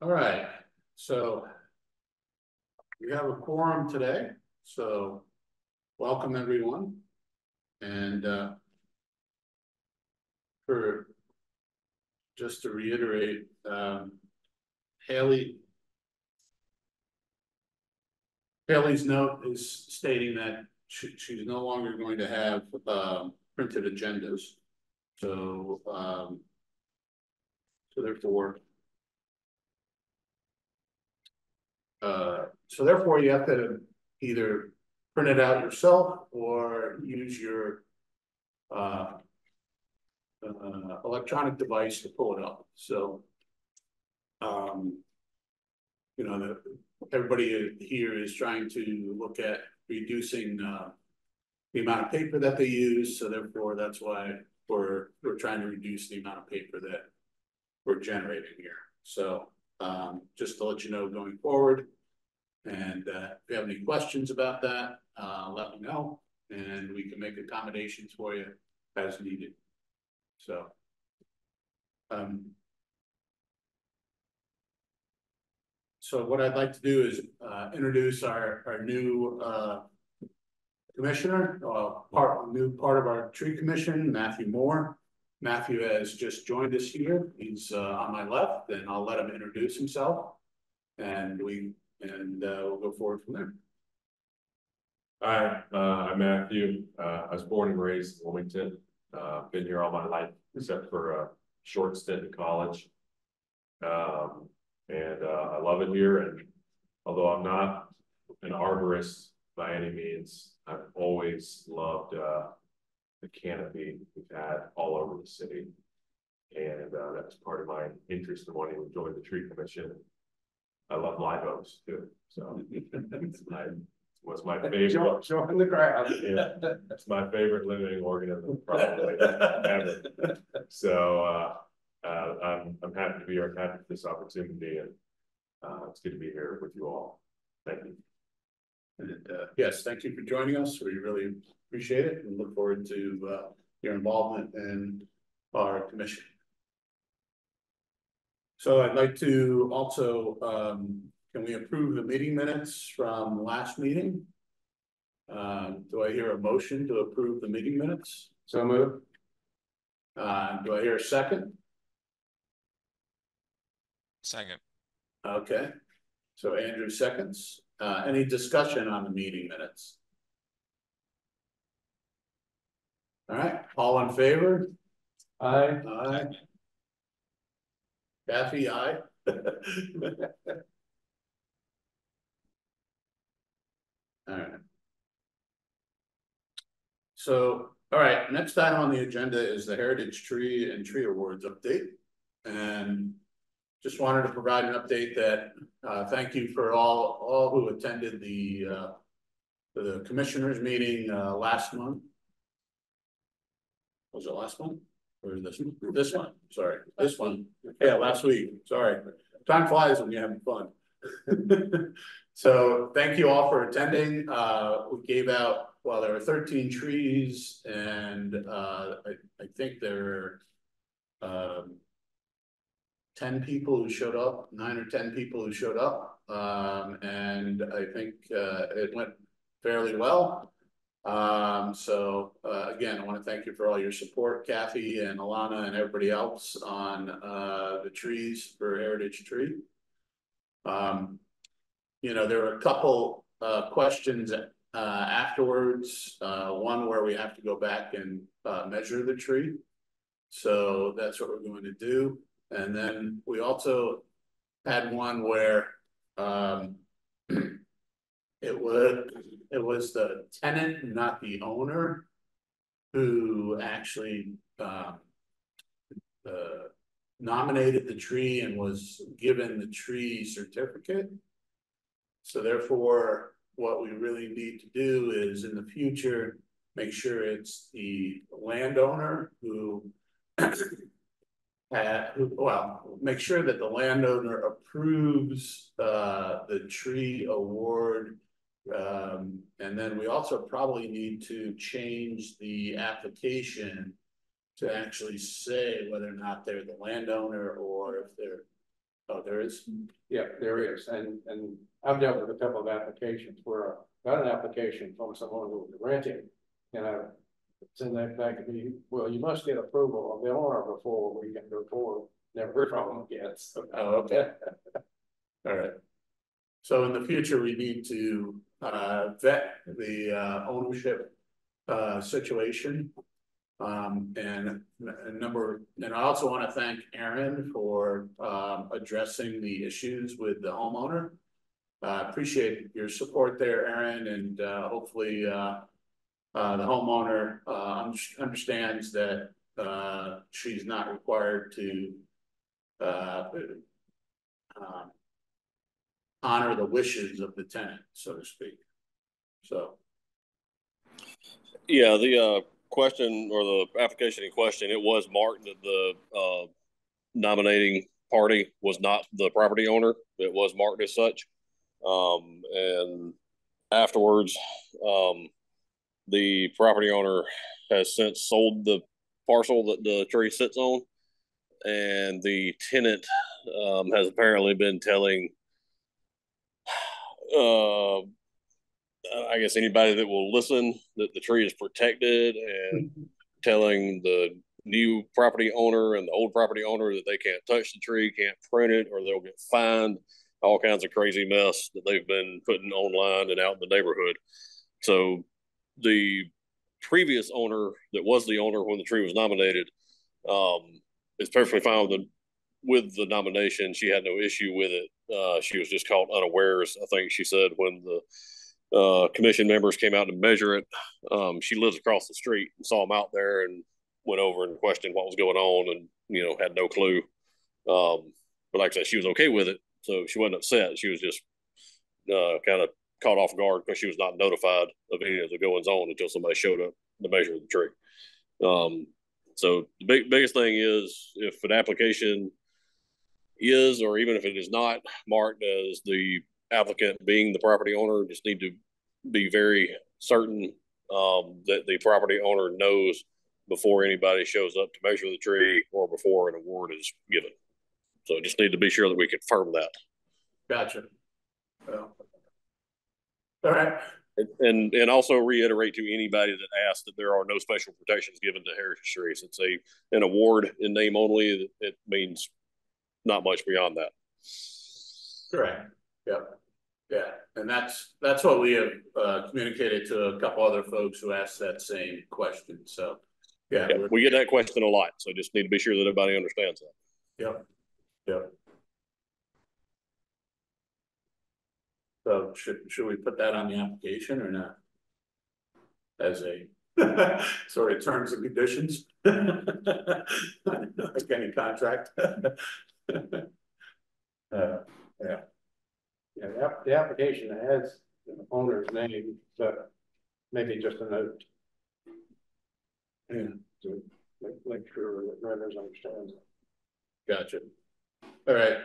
All right, so we have a quorum today, so welcome everyone. And for just to reiterate, Haley's note is stating that she's no longer going to have printed agendas. So therefore you have to either print it out yourself or use your electronic device to pull it up. So, you know, everybody here is trying to look at reducing the amount of paper that they use. So therefore, that's why we're trying to reduce the amount of paper that we're generating here. So just to let you know going forward. And if you have any questions about that, let me know, and we can make accommodations for you as needed. So, so what I'd like to do is introduce our new commissioner, new part of our tree commission, Matthew Moore. Matthew has just joined us here. He's on my left, and I'll let him introduce himself, and we'll go forward from there. Hi, I'm Matthew. I was born and raised in Wilmington. Been here all my life, except for a short stint in college. I love it here. And although I'm not an arborist by any means, I've always loved the canopy we've had all over the city. And that's part of my interest in wanting to join the tree commission. I love live oaks too, so what's my favorite? Join the crowd. Yeah, it's my favorite living organism probably ever. So I'm happy to be here. I'm happy for this opportunity, and it's good to be here with you all. Thank you. And yes, thank you for joining us. We really appreciate it and look forward to your involvement in our commission. So I'd like to also, can we approve the meeting minutes from last meeting? Do I hear a motion to approve the meeting minutes? So moved. Do I hear a second? Second. Okay, so Andrew seconds. Any discussion on the meeting minutes? All right, all in favor? Aye. Aye. Kathy, aye. All right. So, all right, next item on the agenda is the Heritage Tree and Tree Awards update. And just wanted to provide an update that thank you for all who attended the commissioners meeting last month. Was it last month? Or this one? Sorry, this one. Yeah, last week. Sorry. Time flies when you're having fun. So thank you all for attending. We gave out, well, there were 13 trees, and I think there were 10 people who showed up, 9 or 10 people who showed up. And I think it went fairly well. Again, I want to thank you for all your support, Kathy and Alana and everybody else on the trees for Heritage Tree. You know, there were a couple questions afterwards, one where we have to go back and measure the tree. So that's what we're going to do. And then we also had one where it was the tenant, not the owner, who actually nominated the tree and was given the tree certificate. So therefore, what we really need to do is in the future, make sure it's the landowner who make sure that the landowner approves the tree award. And then we also probably need to change the application to actually say whether or not they're the landowner or if they're Oh, there is? Yeah, there is, and I've dealt with a couple of applications where I got an application from someone who was renting, and I sent that back to me, well, you must get approval of the owner before we can go forward. Never heard from them yet. So. Oh, okay. All right. So in the future, we need to vet the ownership situation. And I also want to thank Aaron for addressing the issues with the homeowner. Appreciate your support there, Aaron, and hopefully the homeowner understands that she's not required to honor the wishes of the tenant, so to speak. So. Yeah, the question or the application in question, it was marked that the nominating party was not the property owner. It was marked as such. And afterwards, the property owner has since sold the parcel that the tree sits on. And the tenant has apparently been telling I guess anybody that will listen that the tree is protected, and telling the new property owner and the old property owner that they can't touch the tree, can't prune it, or they'll get fined. All kinds of crazy mess that they've been putting online and out in the neighborhood. So the previous owner that was the owner when the tree was nominated is perfectly fine with the nomination. She had no issue with it. She was just caught unawares, I think she said, when the commission members came out to measure it. She lives across the street and saw them out there and went over and questioned what was going on, and had no clue. But like I said, she was okay with it, so she wasn't upset. She was just kind of caught off guard because she was not notified of any of the goings on until somebody showed up to measure the tree. So the biggest thing is, if an application is, or even if it is not marked as the applicant being the property owner, just need to be very certain that the property owner knows before anybody shows up to measure the tree or before an award is given. So just need to be sure that we confirm that. Gotcha. Well, all right. And also reiterate to anybody that asks that there are no special protections given to heritage trees. It's an award in name only. It means not much beyond that. Correct. Yep. Yeah, and that's what we have communicated to a couple other folks who asked that same question. So yeah, we get that question a lot. So just need to be sure that everybody understands that. Yep. Yep. So should we put that on the application or not? As a sort of terms and conditions, like any contract. Yeah. Yeah, the application has the owner's name, but maybe just a note. Yeah. To make sure that renters understands. Gotcha. All right.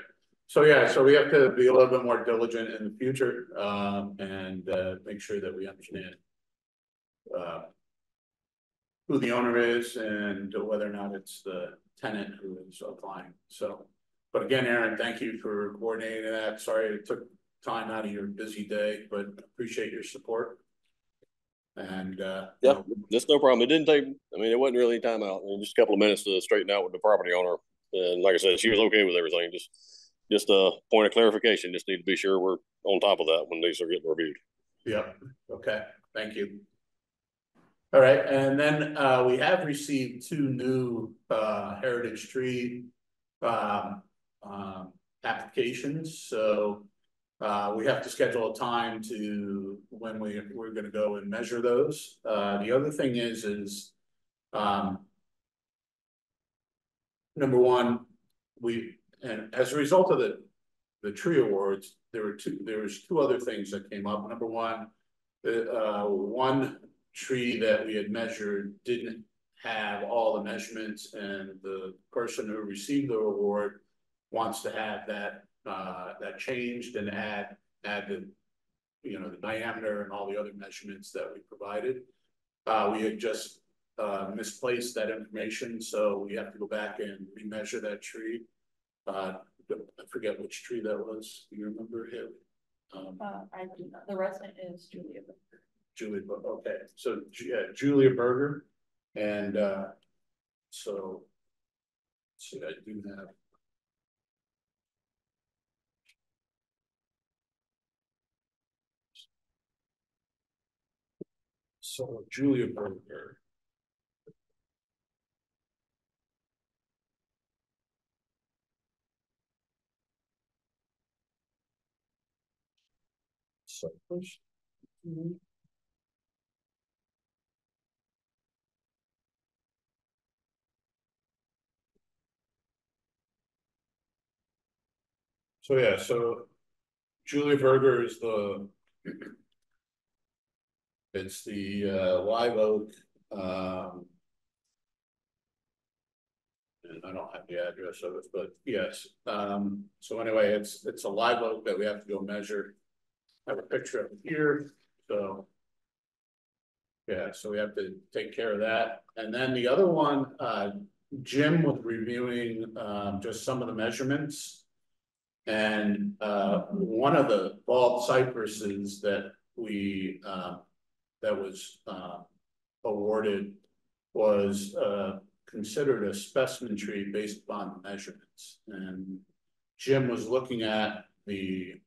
So yeah, so we have to be a little bit more diligent in the future and make sure that we understand who the owner is and whether or not it's the tenant who is applying. So, but again, Aaron, thank you for coordinating that. Sorry it took time out of your busy day, but appreciate your support. And yeah, just no problem. It didn't take, it wasn't really time out. Just a couple of minutes to straighten out with the property owner. And like I said, she was okay with everything. Just a point of clarification. Just need to be sure we're on top of that when these are getting reviewed. Yep. Okay. Thank you. All right. And then we have received 2 new heritage tree applications. So we have to schedule a time to when we're going to go and measure those. The other thing is number one, and as a result of the tree awards, there was 2 other things that came up. Number one, one tree that we had measured didn't have all the measurements, and the person who received the award wants to have that changed and add the the diameter and all the other measurements that we provided. We had just misplaced that information, so we have to go back and remeasure that tree. I forget which tree that was. Do you remember him? I do not. The resident is Julia. Julia, okay, so yeah, Julia Berger, and so let's see, I do have. So Julia Berger. So first. So yeah, so Julia Berger is it's the live oak. And I don't have the address of it, but yes. So anyway, it's a live oak that we have to go measure. I have a picture of it here, so. Yeah, so we have to take care of that. And then the other one, Jim was reviewing just some of the measurements. And one of the bald cypresses that we that was awarded was considered a specimen tree based upon the measurements. And Jim was looking at the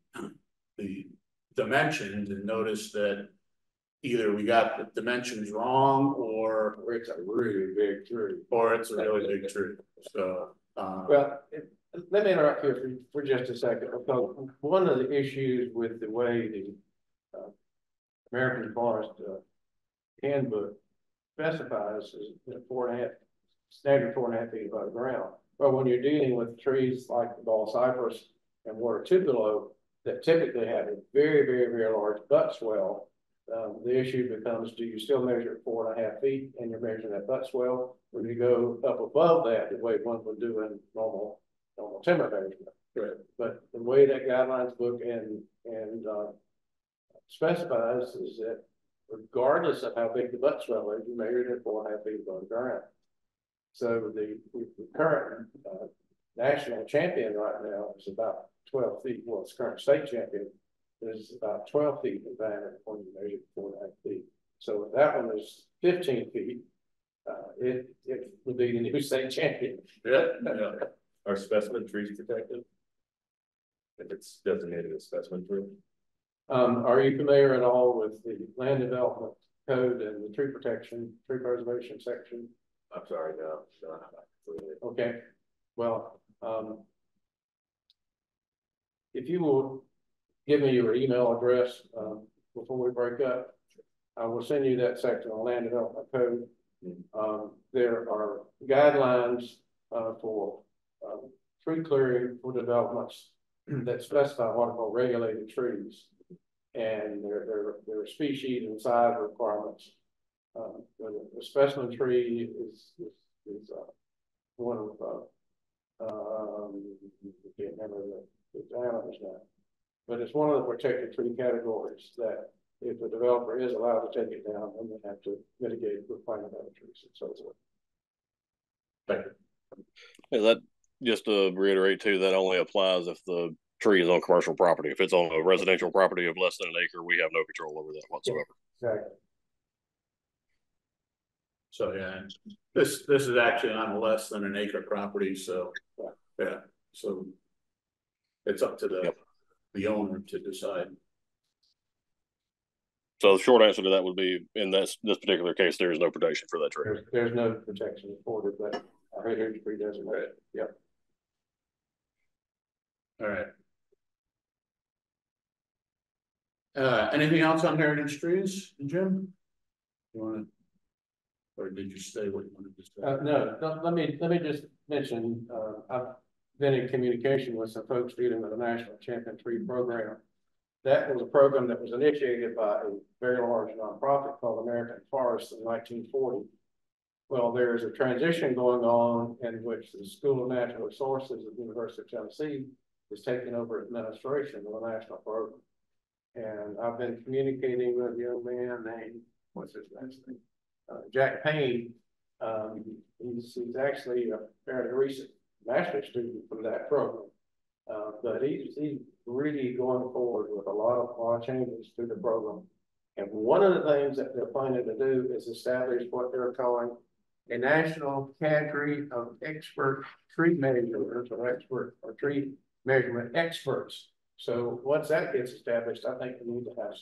dimensions and noticed that either we got the dimensions wrong or it's a really big tree. Or it's a really big tree. So well, let me interrupt here for just a second. Because one of the issues with the way the American Forest handbook specifies is standard 4.5 feet above ground. But when you're dealing with trees like the bald cypress and water tupelo oak that typically have a very, very, very large butt swell, the issue becomes: do you still measure 4.5 feet and you're measuring that butt swell? When you go up above that, the way one would do in normal timber measurement. Right. But the way that guidelines book and specifies is that regardless of how big the butt swell is, you measure it at 4.5 feet above the ground. So the current national champion right now is about 12 feet. Well, it's current state champion is about 12 feet in diameter when you measure 4.5 feet. So if that one is 15 feet, it would be the new state champion. yeah. Are specimen trees protected? If it's designated as specimen tree? Are you familiar at all with the land development code and the tree preservation section? I'm sorry, no. Okay, well, if you will give me your email address before we break up, I will send you that section on land development code. There are guidelines for tree clearing for developments that specify what are called regulated trees, and there are species and size requirements. The specimen tree is one of I can't remember the diameters now, but it's one of the protected tree categories that if the developer is allowed to take it down, then they have to mitigate with planting other trees and so forth. Thank you. Yeah, that just to reiterate too, that only applies if the tree is on commercial property. If it's on a residential property of less than an acre, we have no control over that whatsoever. Exactly. So yeah, this is actually on less than an acre property, so yeah, so it's up to the owner to decide. So the short answer to that would be, in this particular case, there is no protection for that tree. There's no protection afforded, but our heritage tree doesn't. Right. Yep. All right. Anything else on heritage trees, Jim? You want to, or did you say what you wanted to say? No, let me just mention, I've been in communication with some folks dealing with the National Champion Tree Program. That was a program that was initiated by a very large nonprofit called American Forest in 1940. Well, there's a transition going on in which the School of Natural Resources at the University of Tennessee is taking over administration of the national program. And I've been communicating with a young man named, what's his last name? Jack Payne. He's actually a fairly recent master's student from that program. but he's really going forward with a lot of changes to the program. And one of the things that they're planning to do is establish what they're calling a national cadre of expert tree measurers or tree measurement experts. So once that gets established, I think we need to have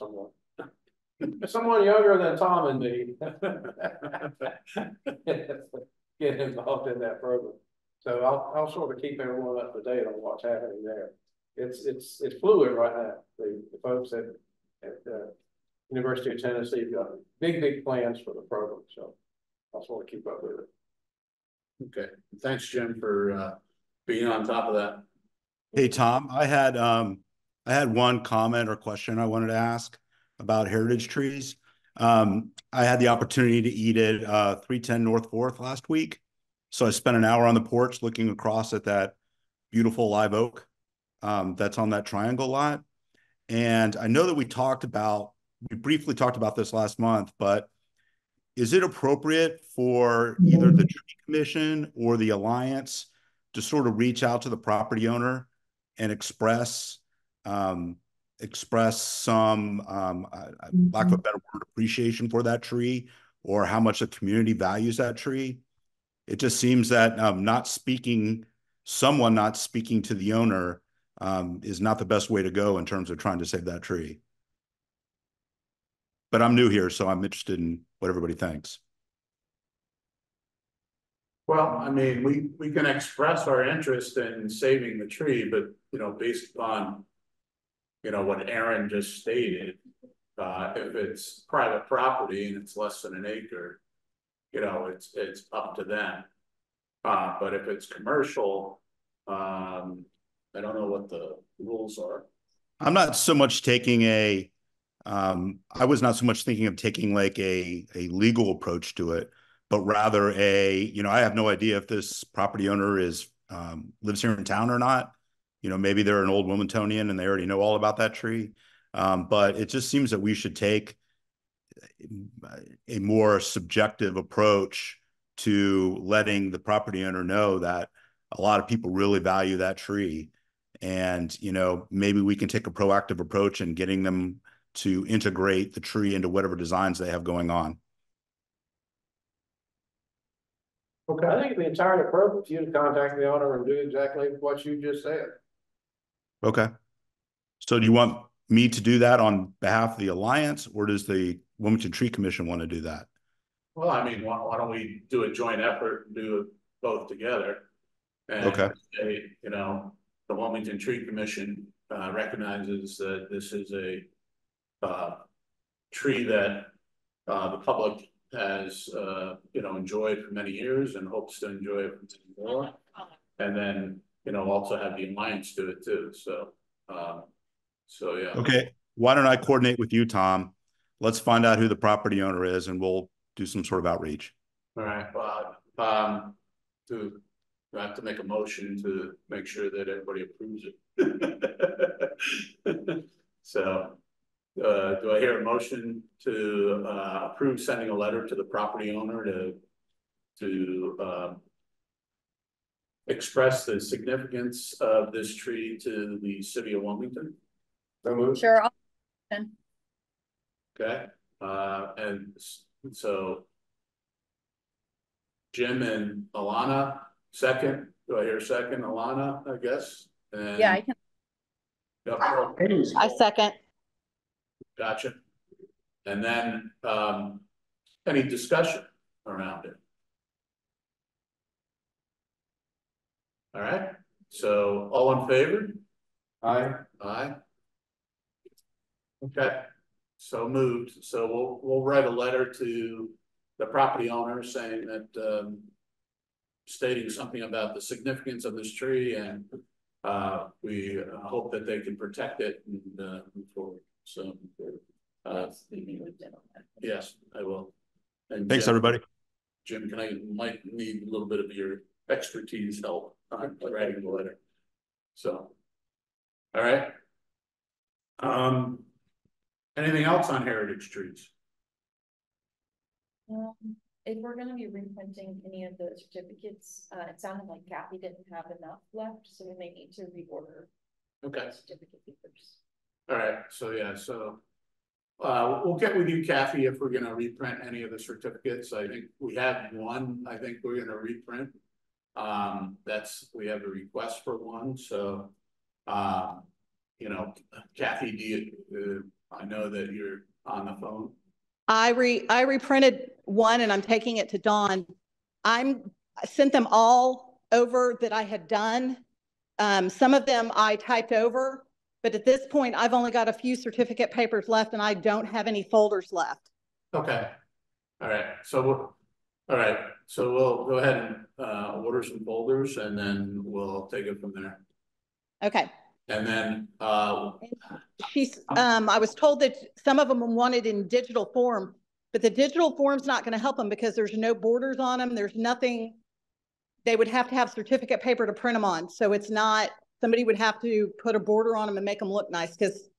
someone younger than Tom and me get involved in that program. So I'll sort of keep everyone up to date on what's happening there. It's fluid right now. The folks at University of Tennessee have got big plans for the program. So I'll sort of keep up with it. Okay, thanks, Jim, for being on top of that. Hey, Tom, I had one comment or question I wanted to ask about heritage trees. I had the opportunity to eat at 310 North 4th last week. So I spent an hour on the porch looking across at that beautiful live oak that's on that triangle lot. And I know that we briefly talked about this last month, but is it appropriate for either the tree commission or the alliance to sort of reach out to the property owner and express some, lack of a better word, appreciation for that tree, or how much the community values that tree? It just seems that someone not speaking to the owner is not the best way to go in terms of trying to save that tree. But I'm new here, so I'm interested in what everybody thinks. Well, I mean, we can express our interest in saving the tree, but, you know, based upon, you know, what Aaron just stated, if it's private property and it's less than an acre, you know, it's up to them. But if it's commercial, I don't know what the rules are. I'm not so much taking I was not so much thinking of taking like a legal approach to it, but rather I have no idea if this property owner lives here in town or not. You know, maybe they're an old Wilmingtonian and they already know all about that tree. But it just seems that we should take a more subjective approach to letting the property owner know that a lot of people really value that tree. And, you know, maybe we can take a proactive approach in getting them to integrate the tree into whatever designs they have going on. Okay, I think it'd be entirely appropriate for you to contact the owner and do exactly what you just said. Okay. So do you want me to do that on behalf of the Alliance, or does the Wilmington Tree Commission want to do that? Well, I mean, why don't we do a joint effort and do it both together? And okay. Say, you know, the Wilmington Tree Commission recognizes that this is a tree that the public has, you know, enjoyed for many years and hopes to enjoy it for many more. And then, you know, also have the alliance do it too. So yeah. Okay. Why don't I coordinate with you, Tom? Let's find out who the property owner is and we'll do some sort of outreach. All right. Do I have to make a motion to make sure that everybody approves it? So do I hear a motion to approve sending a letter to the property owner to express the significance of this tree to the city of Wilmington? Sure. Okay. And so Jim and Alana, second. Do I hear a second? Alana, I guess. And Yeah, I can. Yep. I second. Gotcha. And then any discussion around it? All right. So all in favor? Aye. Aye. Okay. So moved. So we'll write a letter to the property owner saying that stating something about the significance of this tree, and we hope that they can protect it and move forward. So yes, I will. And thanks, everybody. Jim, might need a little bit of your expertise help on writing the letter. So, all right. Anything else on heritage trees? If we're going to be reprinting any of the certificates, it sounded like Kathy didn't have enough left, so we may need to reorder Okay. certificate papers. All right, so yeah, so. We'll get with you, Kathy, if we're gonna reprint any of the certificates. I think we have one, I think we're gonna reprint. We have a request for one, so, you know, Kathy, do you, I know that you're on the phone. I reprinted one and I'm taking it to Dawn. I sent them all over that I had done. Some of them I typed over, but at this point I've only got a few certificate papers left and I don't have any folders left. Okay. All right. So we'll go ahead and order some folders and then we'll take it from there. Okay. And then I was told that some of them wanted in digital form, but the digital form's not going to help them because there's no borders on them. There's nothing. They would have to have certificate paper to print them on. So it's not, somebody would have to put a border on them and make them look nice because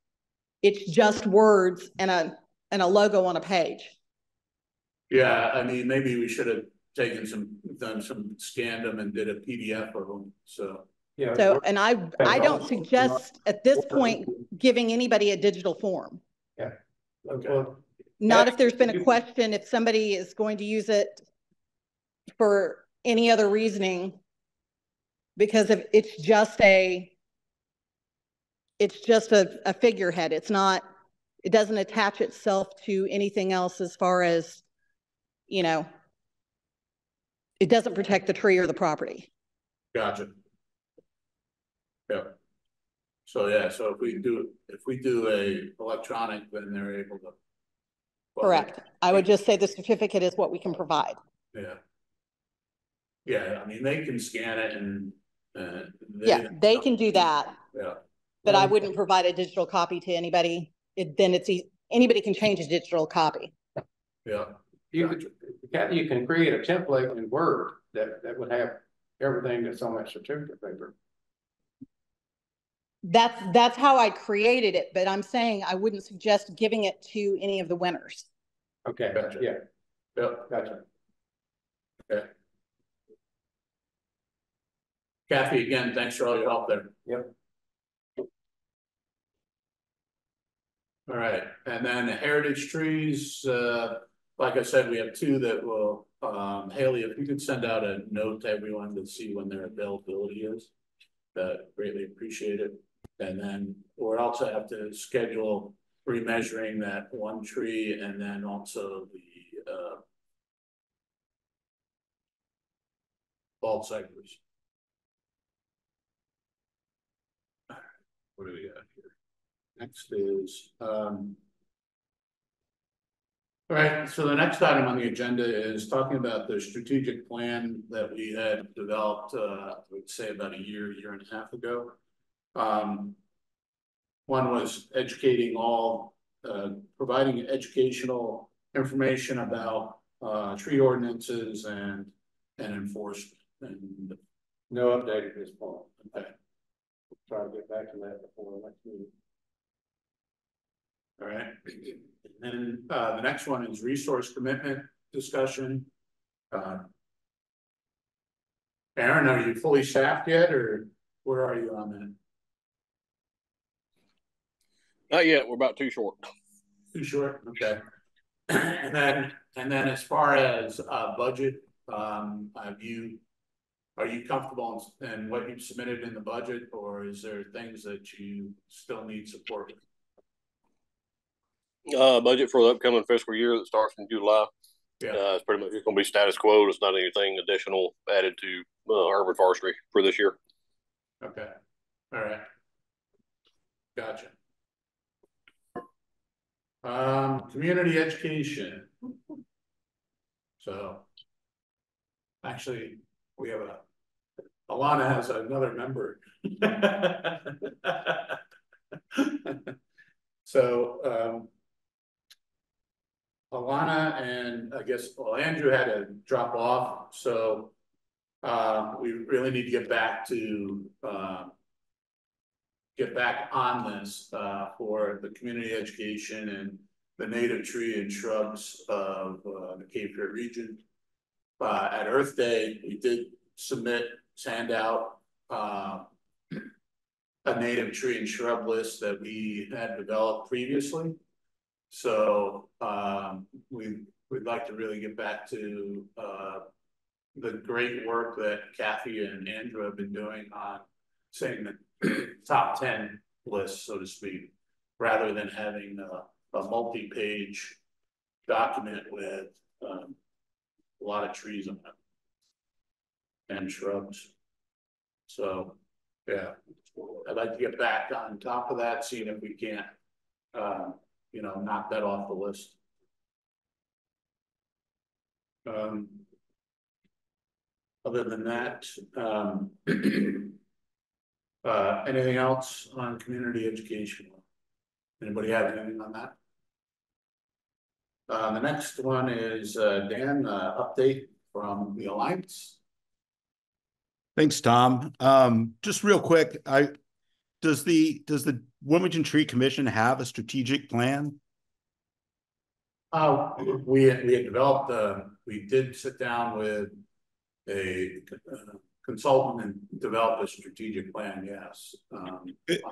it's just words and a logo on a page. yeah, I mean, maybe we should have scanned them and did a PDF of them. So Yeah. So, and I don't suggest at this point giving anybody a digital form. Yeah. Okay. Not if there's been a question, if somebody is going to use it for any other reasoning, because if it's just a figurehead. It's not, it doesn't attach itself to anything else as far as, you know, it doesn't protect the tree or the property. Gotcha. Yeah. So yeah, so if we do a electronic, then they're able to. Well, Correct. I would just say the certificate is what we can provide. Yeah. Yeah, I mean, they can scan it and they can do that. Yeah. But I wouldn't provide a digital copy to anybody. Anybody can change a digital copy. Yeah. You can create a template in Word that would have everything that's on that certificate paper. That's how I created it, but I'm saying I wouldn't suggest giving it to any of the winners. Okay, Gotcha. yeah. Yep. Gotcha. Okay. Kathy, again, thanks for all your help there. Yep. All right, and then the heritage trees, like I said, we have two that will, Haley, if you could send out a note to everyone to see when their availability is, greatly appreciate it. And then we'll also have to schedule remeasuring that one tree and then also the bald cypress. What do we got here? Next is, all right, so the next item on the agenda is talking about the strategic plan that we had developed, I would say about a year and a half ago. One was educating providing educational information about tree ordinances and enforcement. And no update at this point. Okay. Try to get back to that before the next meeting. All right, and then the next one is resource commitment discussion. Aaron, are you fully staffed yet, or where are you on that? Not yet. We're about too short. Too short. Okay. And then as far as budget, are you comfortable in what you've submitted in the budget, or is there things that you still need support with? Budget for the upcoming fiscal year that starts in July. Yeah. It's pretty much going to be status quo. It's not anything additional added to urban forestry for this year. Okay. All right. Gotcha. Community education. So actually we have Alana has another member. So Alana and I guess, well, Andrew had to drop off. So we really need to get back on this for the community education and the native tree and shrubs of the Cape Fear region. At Earth Day, we did send out a native tree and shrub list that we had developed previously. So, we'd like to really get back to, the great work that Kathy and Andrew have been doing on saying the top 10 list, so to speak, rather than having a multi-page document with a lot of trees on it and shrubs. So, yeah, I'd like to get back on top of that, seeing if we can't, knock that off the list. Other than that, anything else on community education? Anybody have anything on that? The next one is Dan, update from the Alliance. Thanks, Tom. Just real quick, does the Wilmington Tree Commission have a strategic plan? We had developed, we did sit down with a consultant and develop a strategic plan, yes.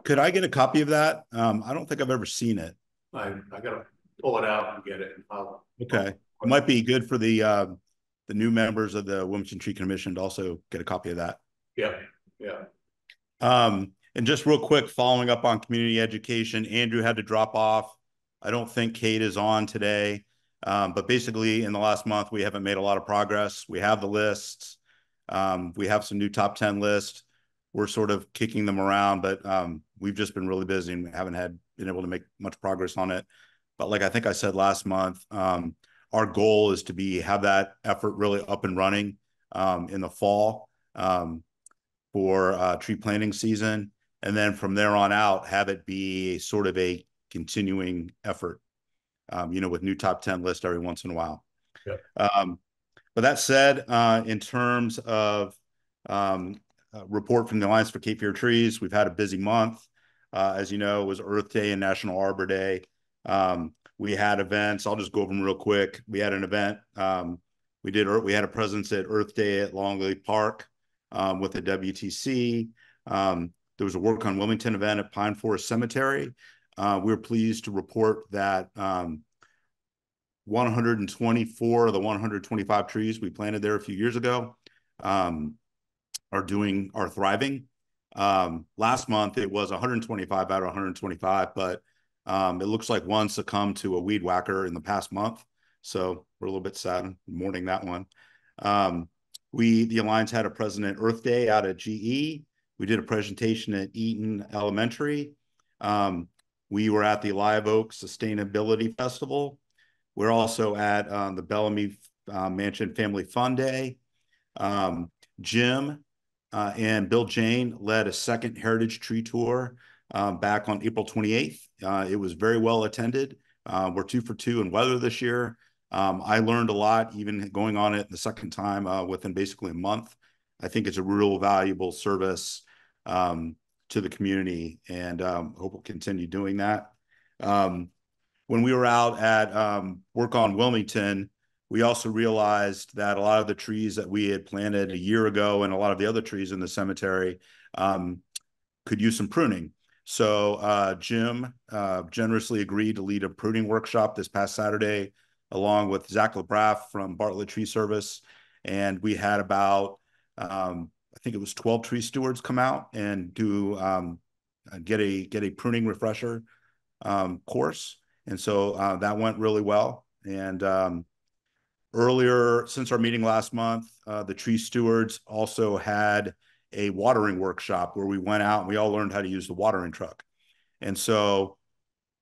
Could I get a copy of that? I don't think I've ever seen it. I gotta pull it out and get it. Okay. It might be good for the new members of the Wilmington Tree Commission to also get a copy of that. Yeah, yeah. And just real quick, following up on community education, Andrew had to drop off. I don't think Kate is on today. But basically in the last month, we haven't made a lot of progress. We have the lists. We have some new top 10 lists. We're sort of kicking them around, but we've just been really busy and we haven't been able to make much progress on it. But like I think I said last month, our goal is to have that effort really up and running in the fall for tree planting season. And then from there on out, have it be sort of a continuing effort, with new top 10 lists every once in a while. Yeah. But that said, in terms of report from the Alliance for Cape Fear Trees, we've had a busy month. As you know, it was Earth Day and National Arbor Day. We had events. I'll just go over them real quick. We had an event. We had a presence at Earth Day at Longley Park with the WTC. There was a Work on Wilmington event at Pine Forest Cemetery. We're pleased to report that 124 of the 125 trees we planted there a few years ago are thriving. Last month it was 125 out of 125, but it looks like one succumbed to a weed whacker in the past month. So we're a little bit sad mourning that one. The Alliance had a President Earth Day out at GE. We did a presentation at Eaton Elementary. We were at the Live Oak Sustainability Festival. We're also at the Bellamy Mansion Family Fun Day. Jim and Bill Jane led a second Heritage Tree Tour back on April 28th. It was very well attended. We're 2 for 2 in weather this year. I learned a lot, even going on it the second time within basically a month. I think it's a real valuable service to the community, and hope we'll continue doing that. When we were out at Work on Wilmington, we also realized that a lot of the trees that we had planted a year ago and a lot of the other trees in the cemetery could use some pruning. So Jim generously agreed to lead a pruning workshop this past Saturday, along with Zach LeBraff from Bartlett Tree Service. And we had about, I think it was 12 tree stewards come out and do get a pruning refresher course. And so that went really well. And earlier, since our meeting last month, the tree stewards also had a watering workshop where we went out and we all learned how to use the watering truck. And so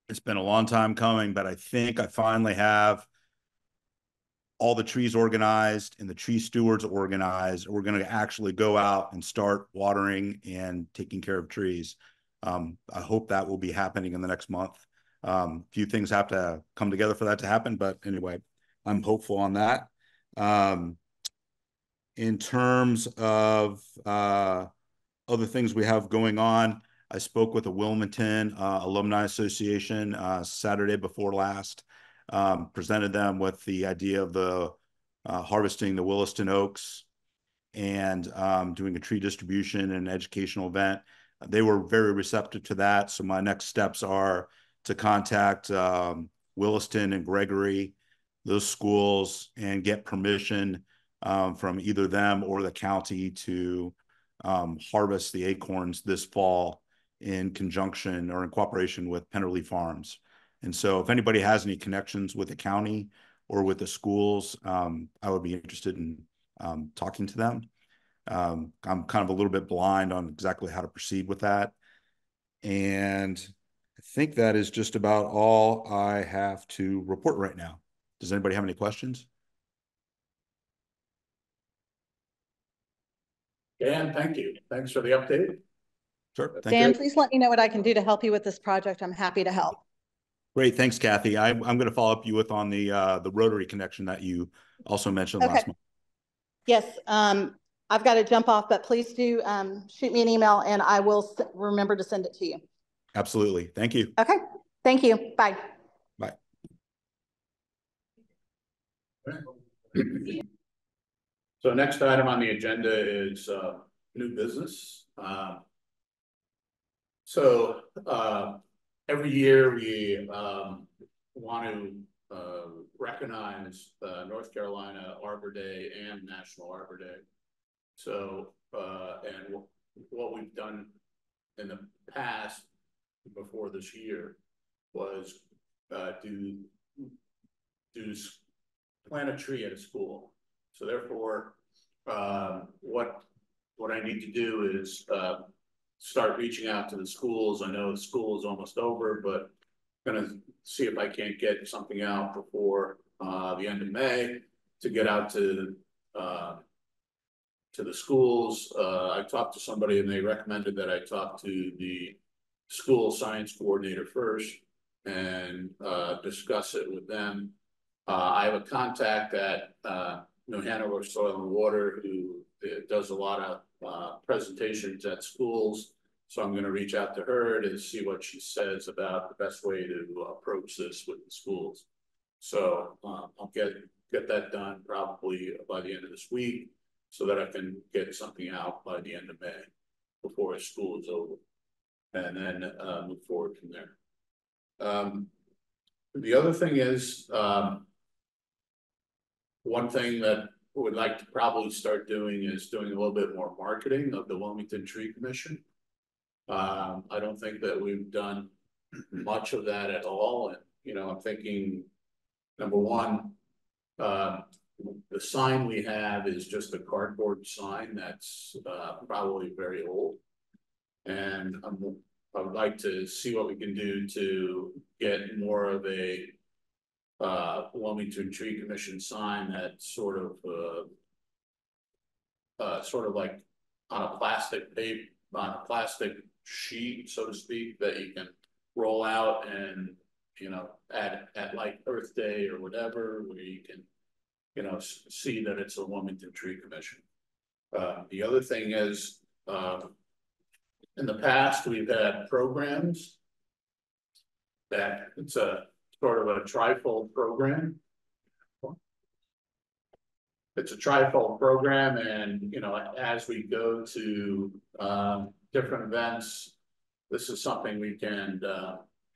it's been a long time coming, but I think I finally have all the trees organized and the tree stewards organized. We're going to actually go out and start watering and taking care of trees. I hope that will be happening in the next month. A few things have to come together for that to happen, but anyway, I'm hopeful on that. In terms of other things we have going on, I spoke with the Wilmington Alumni Association Saturday before last. Presented them with the idea of the harvesting the Williston oaks and doing a tree distribution and educational event. they were very receptive to that. So my next steps are to contact Williston and Gregory, those schools, and get permission from either them or the county to harvest the acorns this fall in conjunction or in cooperation with Pennerly Farms. And so if anybody has any connections with the county or with the schools, I would be interested in talking to them. I'm kind of a little bit blind on exactly how to proceed with that. And I think that is just about all I have to report right now. Does anybody have any questions? Dan, thank you. Thanks for the update. Sure. Thank Dan, you. please let me know what I can do to help you with this project. I'm happy to help. Great. Thanks, Kathy. I'm going to follow up you with on the Rotary connection that you also mentioned last month. Yes. I've got to jump off, but please do shoot me an email and I will remember to send it to you. Absolutely. Thank you. Okay. Thank you. Bye. Bye. So next item on the agenda is new business. Every year we want to recognize North Carolina Arbor Day and National Arbor Day. So, and what we've done in the past before this year was plant a tree at a school. So therefore, what I need to do is start reaching out to the schools. I know the school is almost over, but I'm gonna see if I can't get something out before the end of May to get out to the schools. I talked to somebody and they recommended that I talk to the school science coordinator first and discuss it with them. I have a contact at New Hanover Soil and Water who does a lot of presentations at schools. So I'm going to reach out to her to see what she says about the best way to approach this with the schools. So I'll get that done probably by the end of this week so that I can get something out by the end of May before school is over, and then move forward from there. The other thing is, one thing that we would like to probably start doing is doing a little bit more marketing of the Wilmington Tree Commission. I don't think that we've done much of that at all. And, you know, I'm thinking, number one, the sign we have is just a cardboard sign that's probably very old. And I would like to see what we can do to get more of a Wilmington Tree Commission sign that's sort of like on a plastic tape, on a plastic sheet, so to speak, that you can roll out and, you know, at like Earth Day or whatever, where you can, you know, see that it's a Wilmington Tree Commission. The other thing is, in the past, we've had programs that it's a sort of a trifold program. It's a trifold program, and you know, as we go to different events, this is something we can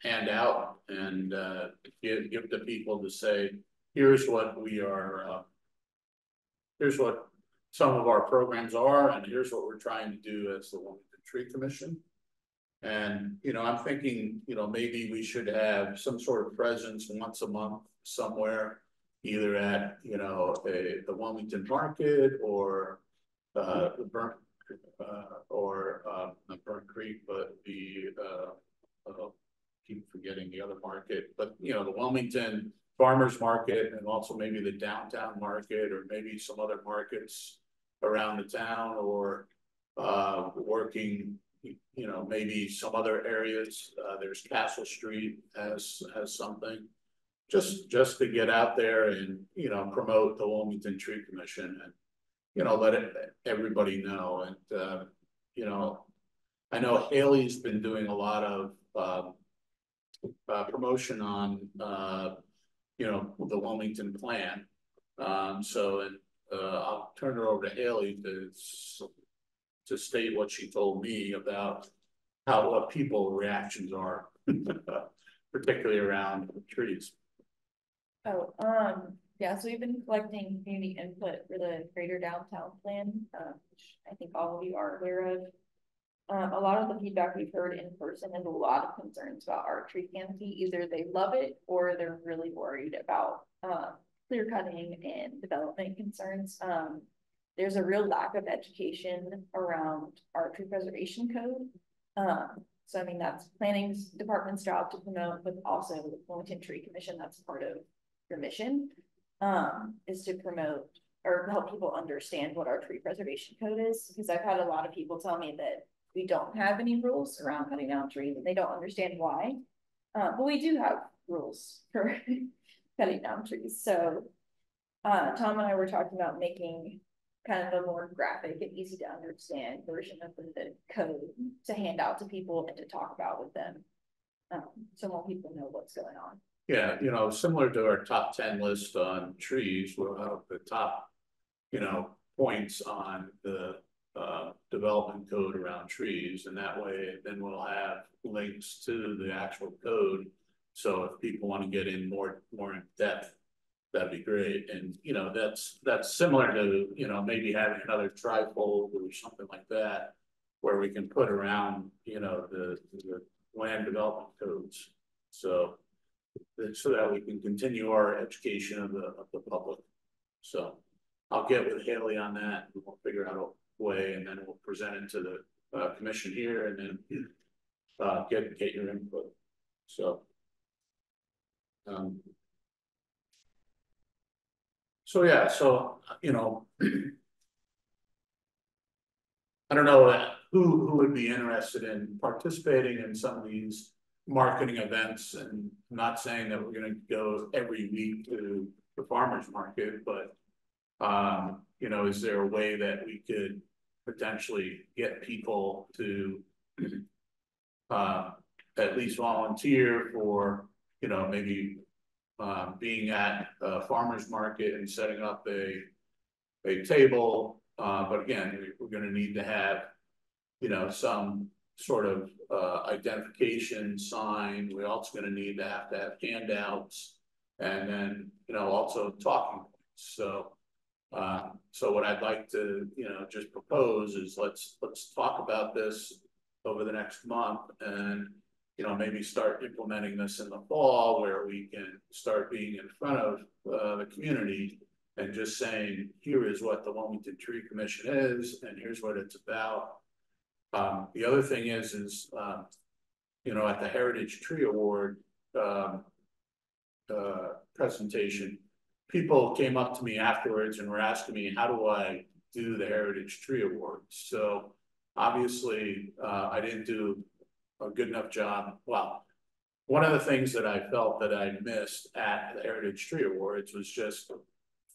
hand out and give to people to say, here's what we are, here's what some of our programs are, and here's what we're trying to do as the Wilmington Tree Commission. And, you know, I'm thinking, you know, maybe we should have some sort of presence once a month somewhere, either at, you know, the Wilmington Market or the Burnt not Burnt Creek, but the keep forgetting the other market, but you know, the Wilmington Farmers Market, and also maybe the downtown market, or maybe some other markets around the town, or working, you know, maybe some other areas. There's Castle Street has something, just to get out there and, you know, promote the Wilmington Tree Commission and, you know, let everybody know. And you know, I know Haley's been doing a lot of promotion on you know, the Wilmington plan. So I'll turn it over to Haley to state what she told me about what people reactions are, particularly around trees. Oh, yeah, so we've been collecting community input for the greater downtown plan, which I think all of you are aware of. A lot of the feedback we've heard in person is a lot of concerns about our tree canopy. Either they love it or they're really worried about clear cutting and development concerns. There's a real lack of education around our tree preservation code. So I mean, that's planning department's job to promote, but also the Wilmington Tree Commission, that's part of your mission, is to promote or help people understand what our tree preservation code is. Because I've had a lot of people tell me that we don't have any rules around cutting down trees and they don't understand why. But we do have rules for cutting down trees. So Tom and I were talking about making kind of a more graphic and easy to understand version of the code to hand out to people and to talk about with them. So more people know what's going on. Yeah, you know, similar to our top 10 list on trees, we'll have the top, you know, points on the development code around trees, and that way then we'll have links to the actual code. So if people want to get in more in depth, that'd be great. And you know, that's similar to, you know, maybe having another trifold or something like that, where we can put around, you know, the land development codes. So that we can continue our education of the public. So I'll get with Haley on that and we'll figure out a way, and then we'll present it to the commission here, and then get your input. So yeah, so you know, I don't know who would be interested in participating in some of these marketing events, and I'm not saying that we're going to go every week to the farmers market, but you know, is there a way that we could potentially get people to at least volunteer for, you know, maybe being at a farmer's market and setting up a table, but again, we're going to need to have, you know, some sort of identification sign. We're also going to need to have handouts, and then, you know, also talking points. So what I'd like to, you know, just propose is let's talk about this over the next month, and you know, maybe start implementing this in the fall, where we can start being in front of the community and just saying, here is what the Wilmington Tree Commission is, and here's what it's about. The other thing is you know, at the Heritage Tree Award presentation, people came up to me afterwards and were asking me, how do I do the Heritage Tree Awards? So obviously I didn't do a good enough job. Well, one of the things that I felt that I missed at the Heritage Tree Awards was just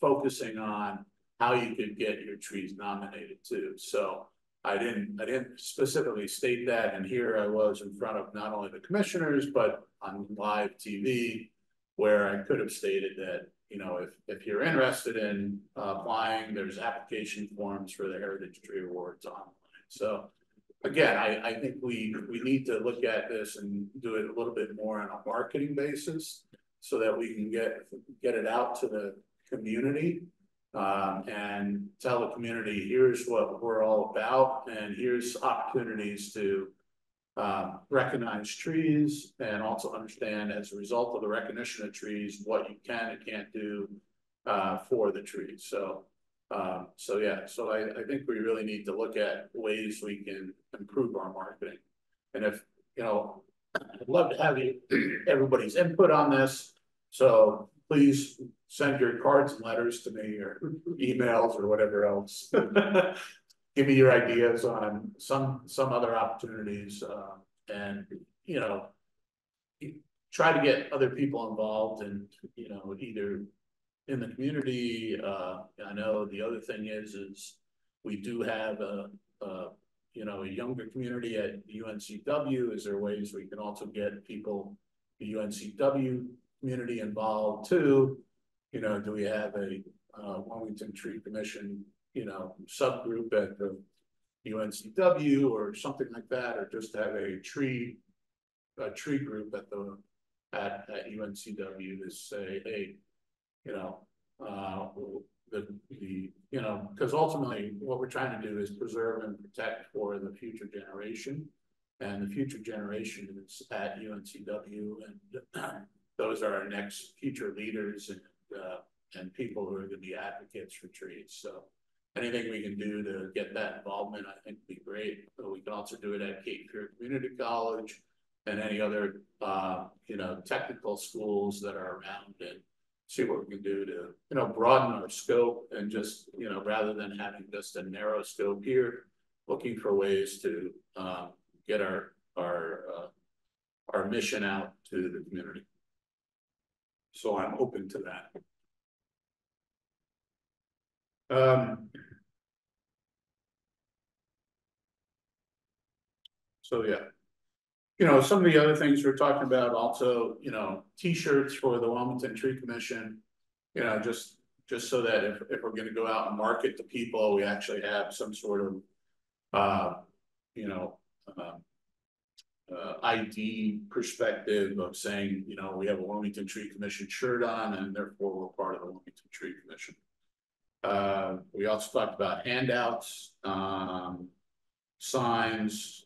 focusing on how you could get your trees nominated too. So I didn't specifically state that, and here I was in front of not only the commissioners but on live TV, where I could have stated that, you know, if you're interested in applying, there's application forms for the Heritage Tree Awards online. So again, I think we need to look at this and do it a little bit more on a marketing basis, so that we can get it out to the community and tell the community, here's what we're all about, and here's opportunities to recognize trees, and also understand, as a result of the recognition of trees, what you can and can't do for the trees. So yeah, so I think we really need to look at ways we can improve our marketing. And if, you know, I'd love to have everybody's input on this. So please send your cards and letters to me, or emails, or whatever else. Give me your ideas on some other opportunities, and you know, try to get other people involved, and you know, either in the community. I know the other thing is we do have you know, a younger community at UNCW. Is there ways we can also get people, the UNCW community, involved too? You know, do we have a Wilmington Tree Commission, you know, subgroup at the UNCW or something like that, or just have a tree group at UNCW to say, hey, you know, you know, because ultimately what we're trying to do is preserve and protect for the future generation, and the future generation is at UNCW, and those are our next future leaders and people who are going to be advocates for trees. So anything we can do to get that involvement, I think would be great. But we can also do it at Cape Fear Community College and any other, you know, technical schools that are around, and see what we can do to, you know, broaden our scope, and just, you know, rather than having just a narrow scope here, looking for ways to get our mission out to the community. So I'm open to that. So yeah, you know, some of the other things we're talking about also, you know, t-shirts for the Wilmington Tree Commission, you know, just so that if we're going to go out and market to people, we actually have some sort of, you know, ID perspective of saying, you know, we have a Wilmington Tree Commission shirt on, and therefore we're part of the Wilmington Tree Commission. We also talked about handouts, signs,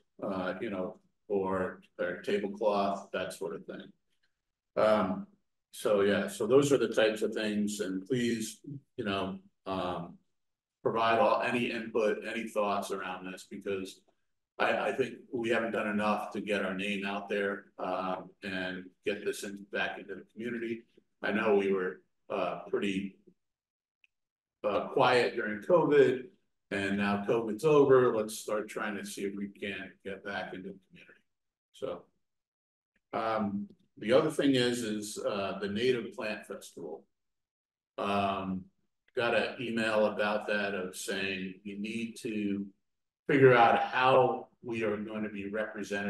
you know, or tablecloth, that sort of thing. So yeah, so those are the types of things, and please, you know, provide any input, any thoughts around this, because I think we haven't done enough to get our name out there and get this back into the community. I know we were pretty quiet during COVID, and now COVID's over. Let's start trying to see if we can get back into the community. So the other thing is the Native Plant Festival. Got an email about that of saying you need to figure out how we are going to be represent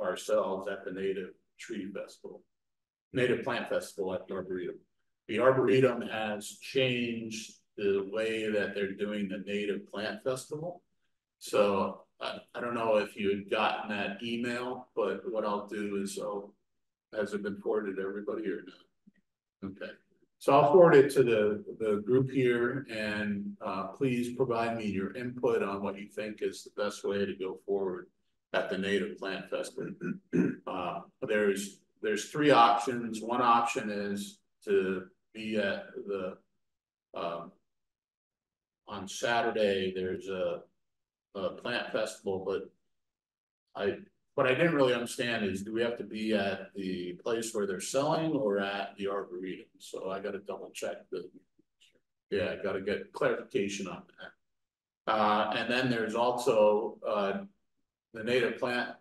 ourselves at the Native Plant Festival at the Arboretum. The Arboretum has changed the way that they're doing the Native Plant Festival. So I don't know if you had gotten that email, but what I'll do is, has it been forwarded to everybody or no? Okay. So I'll forward it to the group here, and please provide me your input on what you think is the best way to go forward at the Native Plant Festival. There's three options. One option is to be at the on Saturday. There's a plant festival, but what I didn't really understand is, do we have to be at the place where they're selling or at the Arboretum? So I got to double check I got to get clarification on that. And then there's also the Native Plant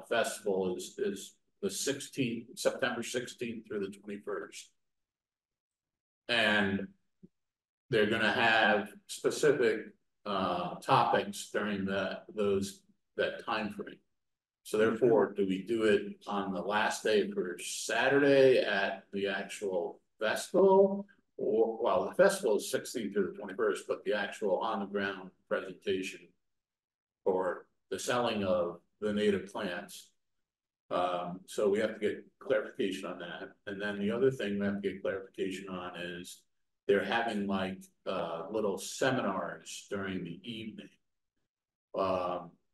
Festival is the 16th, September 16th through the 21st. And they're going to have specific topics during that time frame. So therefore, do we do it on the last day for Saturday at the actual festival? Or, well, the festival is 16th through the 21st, but the actual on the ground presentation for the selling of the native plants. So we have to get clarification on that. And then the other thing we have to get clarification on is they're having like little seminars during the evening.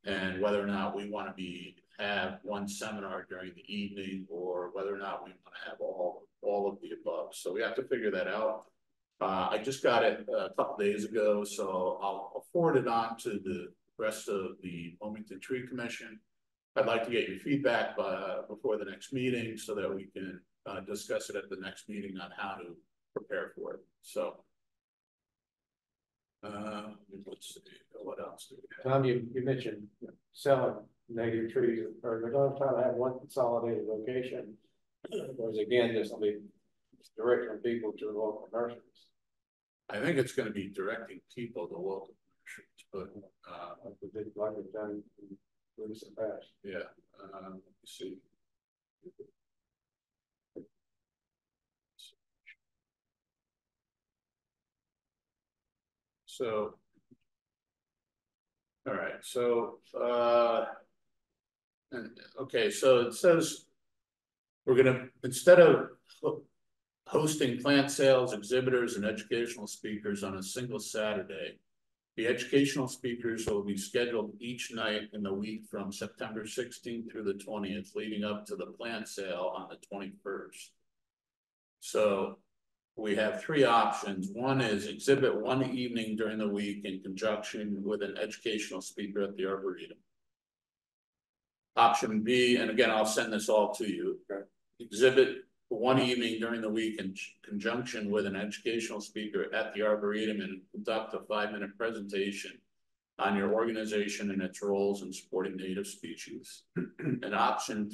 And whether or not we want to have one seminar during the evening, or whether or not we want to have all of the above. So we have to figure that out. I just got it a couple days ago, so I'll forward it on to the rest of the Wilmington Tree Commission. I'd like to get your feedback before the next meeting so that we can discuss it at the next meeting on how to prepare for it. So let's see, what else do we have? Tom, you mentioned selling native trees, or they're going to try to have one consolidated location. Whereas again, this will be directing people to the local nurseries. I think it's going to be directing people to local nurseries, but like we've done in recent past. Yeah, let's see. So All right, so, okay, so it says we're gonna, instead of hosting plant sales, exhibitors, and educational speakers on a single Saturday, the educational speakers will be scheduled each night in the week from September 16th through the 20th, leading up to the plant sale on the 21st. So we have three options. One is exhibit one evening during the week in conjunction with an educational speaker at the Arboretum. Option B, and again, I'll send this all to you. Exhibit one evening during the week in conjunction with an educational speaker at the Arboretum and conduct a 5-minute presentation on your organization and its roles in supporting native species. And option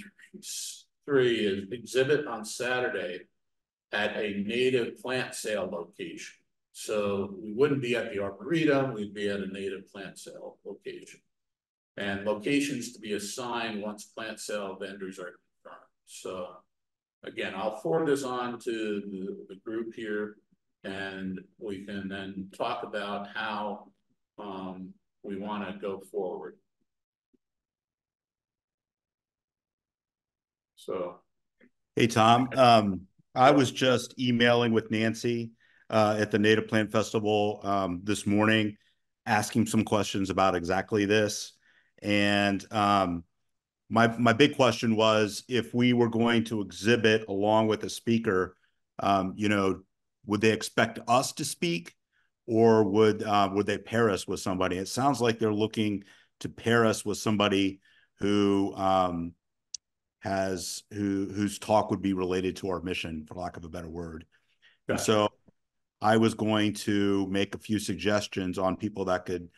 three is exhibit on Saturday at a native plant sale location. So we wouldn't be at the Arboretum, we'd be at a native plant sale location. And locations to be assigned once plant sale vendors are confirmed. So again, I'll forward this on to the group here, and we can then talk about how we want to go forward. So, Hey, Tom, I was just emailing with Nancy at the Native Plant Festival this morning, asking some questions about exactly this. And my big question was, if we were going to exhibit along with a speaker, you know, would they expect us to speak, or would they pair us with somebody? It sounds like they're looking to pair us with somebody who whose talk would be related to our mission, for lack of a better word. gotcha. And so I was going to make a few suggestions on people that could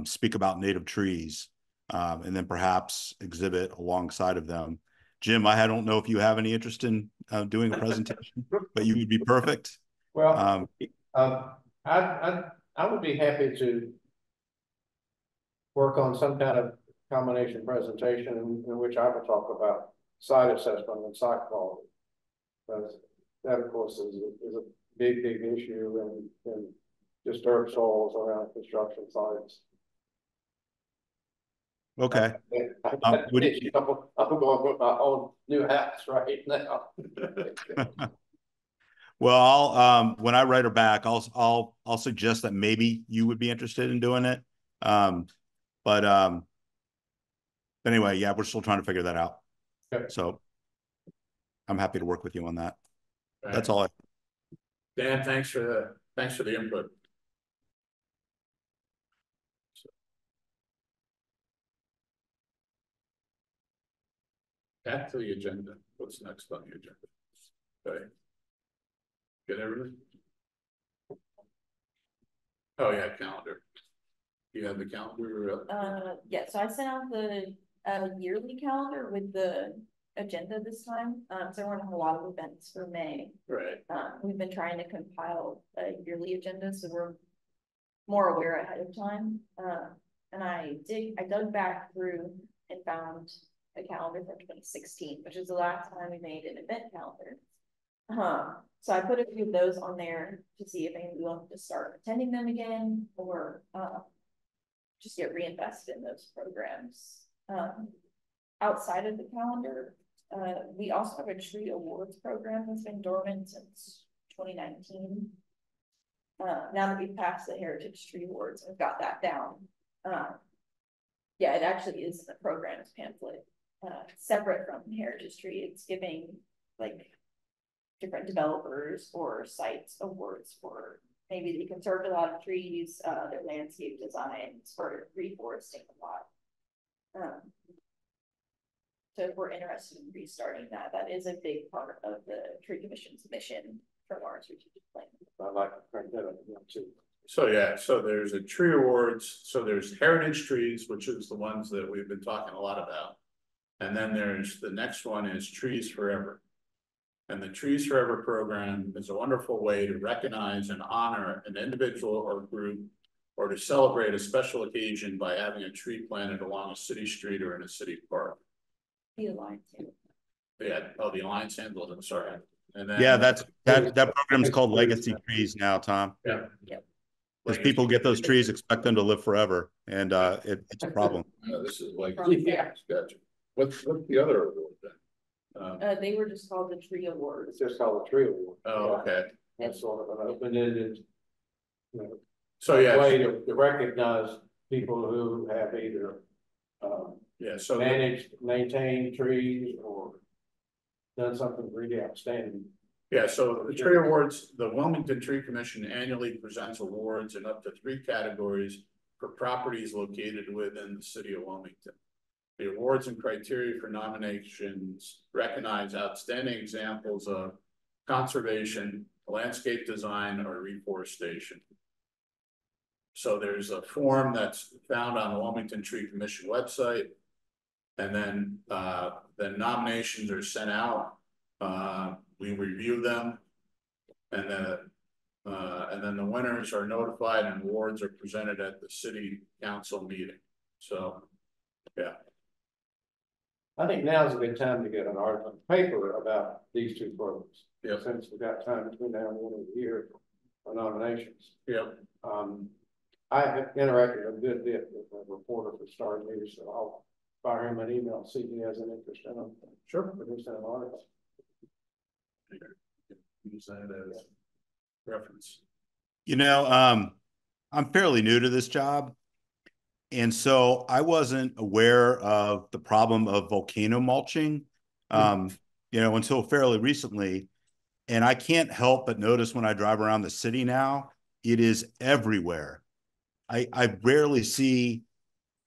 speak about native trees, and then perhaps exhibit alongside of them. Jim, I don't know if you have any interest in doing a presentation, but you would be perfect. Well, I would be happy to work on some kind of combination presentation in which I would talk about site assessment and site quality. Because that, of course, is a big issue in disturbed soils around construction sites. Okay. I'm going with my own new house right now. Well, when I write her back, I'll suggest that maybe you would be interested in doing it. But anyway, yeah, we're still trying to figure that out. Okay. So I'm happy to work with you on that. Right. That's all. Dan, thanks for the input. Back to the agenda. What's next on the agenda? Okay. Get everything? Oh yeah, calendar. You have the calendar? Yeah, so I sent out the yearly calendar with the agenda this time. So we're gonna have a lot of events for May. Right. We've been trying to compile a yearly agenda so we're more aware ahead of time. And I dug back through and found a calendar from 2016, which is the last time we made an event calendar. So I put a few of those on there to see if anybody wanted to start attending them again, or just get reinvested in those programs. Outside of the calendar, we also have a tree awards program that's been dormant since 2019. Now that we've passed the Heritage Tree Awards and got that down, yeah, it actually is in the program's pamphlet, separate from Heritage Tree. It's giving like different developers or sites awards for maybe they conserved a lot of trees, their landscape designs, or reforesting a lot. So if we're interested in restarting that, that is a big part of the Tree Commission's mission from our strategic plan. I'd like to print that up too. So yeah, so there's a tree awards. So there's heritage trees, which is the ones that we've been talking a lot about. And then there's the next one is Trees Forever. And the Trees Forever program is a wonderful way to recognize and honor an individual or group, or to celebrate a special occasion by having a tree planted along a city street or in a city park. The Alliance. Yeah, oh, the Alliance handles it, sorry. And then Yeah, that program is called Legacy Trees now, Tom. Yeah. Yep. As people get those trees, expect them to live forever, and it's a problem. This is like, Yeah. gotcha. What's the other award then? They were just called the tree awards. It's just called a tree award. Oh, okay. That's sort of an open-ended, you know, So, yeah. way to recognize people who have either Yeah, so managed, maintained trees or done something really outstanding. yeah, so the tree awards, the Wilmington Tree Commission annually presents awards in up to 3 categories for properties located within the city of Wilmington. The awards and criteria for nominations recognize outstanding examples of conservation, landscape design, or reforestation. So there's a form that's found on the Wilmington Tree Commission website. And then the nominations are sent out. We review them, and then the winners are notified and awards are presented at the city council meeting. So, yeah. I think now's a good time to get an article in the paper about these 2 programs. Yeah. Since we've got time between now and the end of the year for nominations. Yeah. I have interacted a good bit with a reporter for Star News, so I'll fire him an email, see if he has an interest in them. Sure. Produce an article. Use that as reference. You know, I'm fairly new to this job, and so I wasn't aware of the problem of volcano mulching, you know, until fairly recently. And I can't help but notice when I drive around the city now, it is everywhere. I rarely see